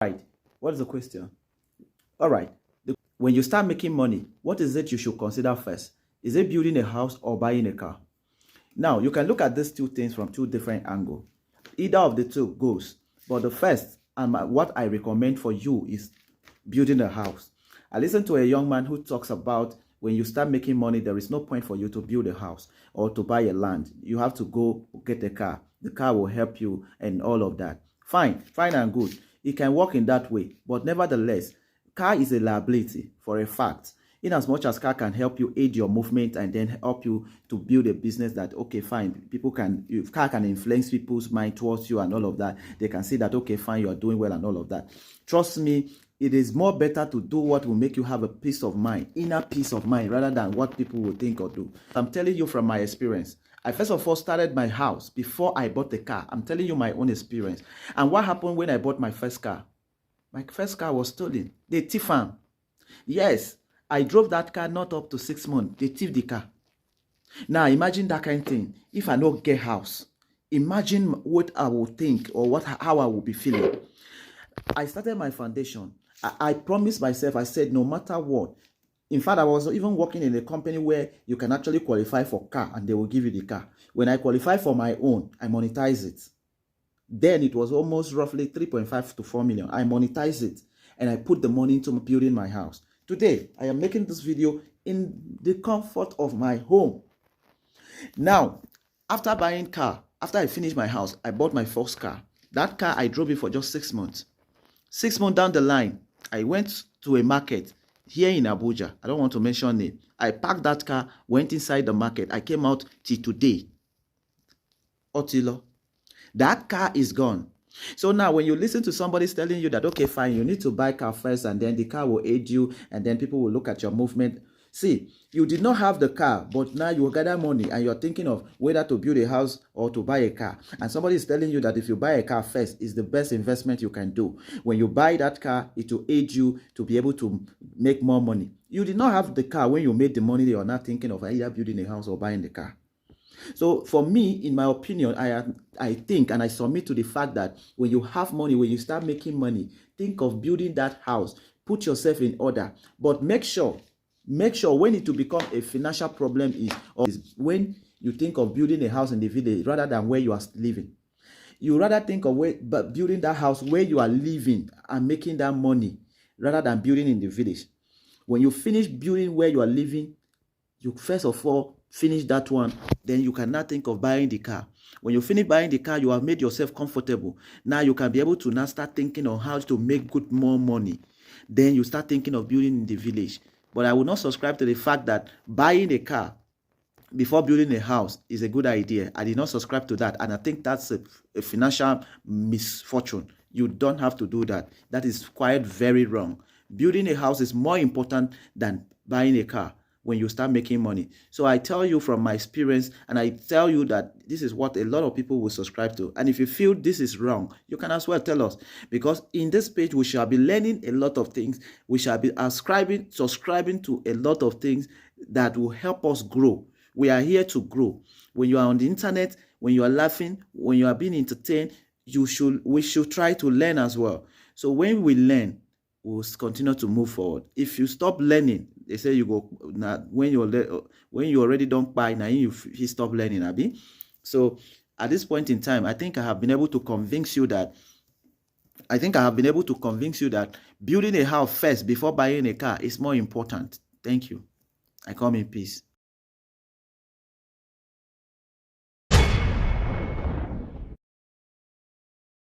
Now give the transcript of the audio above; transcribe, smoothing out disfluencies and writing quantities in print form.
Right. What is the question? All right. When you start making money, what is it you should consider first? Is it building a house or buying a car? Now, you can look at these two things from two different angles. Either of the two goes. But the first, and what I recommend for you, is building a house. I listened to a young man who talks about when you start making money, there is no point for you to build a house or to buy a land. You have to go get a car. The car will help you and all of that. Fine and good. It can work in that way. But nevertheless, car is a liability for a fact. In as much as car can help you aid your movement and then help you to build a business that, okay, fine, car can influence people's mind towards you and all of that. They can see that, okay, fine, you are doing well and all of that. Trust me, it is more better to do what will make you have a peace of mind, inner peace of mind, rather than what people will think or do. I'm telling you from my experience. I first of all started my house before I bought the car. I'm telling you my own experience. And what happened when I bought my first car? My first car was stolen. They thief am. Yes, I drove that car not up to 6 months. They thief the car. Now imagine that kind of thing. If I don't get house, imagine what I will think or how I will be feeling. I started my foundation. I promised myself, I said, no matter what. In fact, I was even working in a company where you can actually qualify for car and they will give you the car. When I qualified for my own, I monetize it. Then it was almost roughly 3.5 to 4 million. I monetized it and I put the money into building my house. Today, I am making this video in the comfort of my home. Now, after buying car, after I finished my house, I bought my first car. That car, I drove it for just 6 months. 6 months down the line, I went to a market here in Abuja. I don't want to mention it. I parked that car, went inside the market. I came out till today. Otilo. That car is gone. So now when you listen to somebody telling you that, okay, fine, you need to buy car first and then the car will aid you and then people will look at your movement. See, you did not have the car, but now you gather money and you're thinking of whether to build a house or to buy a car. And somebody is telling you that if you buy a car first, it's the best investment you can do. When you buy that car, it will aid you to be able to make more money. You did not have the car when you made the money. You're not thinking of either building a house or buying the car. So for me, in my opinion, I think and I submit to the fact that when you have money, when you start making money, think of building that house, put yourself in order, but make sure when it will become a financial problem is when you think of building a house in the village rather than where you are living. You rather think of building that house where you are living and making that money rather than building in the village. When you finish building where you are living, you first of all finish that one, then you cannot think of buying the car. When you finish buying the car, you have made yourself comfortable. Now you can be able to now start thinking on how to make more money. Then you start thinking of building in the village. But I will not subscribe to the fact that buying a car before building a house is a good idea. I did not subscribe to that, and I think that's a financial misfortune. You don't have to do that. That is quite very wrong. Building a house is more important than buying a car when you start making money. So I tell you from my experience, and I tell you that this is what a lot of people will subscribe to. And if you feel this is wrong, you can as well tell us, because in this page we shall be learning a lot of things. We shall be subscribing to a lot of things that will help us grow. We are here to grow. When you are on the internet, when you are laughing, when you are being entertained, we should try to learn as well. So when we learn, we'll continue to move forward. If you stop learning, they say you go now when you already don't buy now you stop learning, Abi. So at this point in time, I think I have been able to convince you that building a house first before buying a car is more important. Thank you. I come in peace.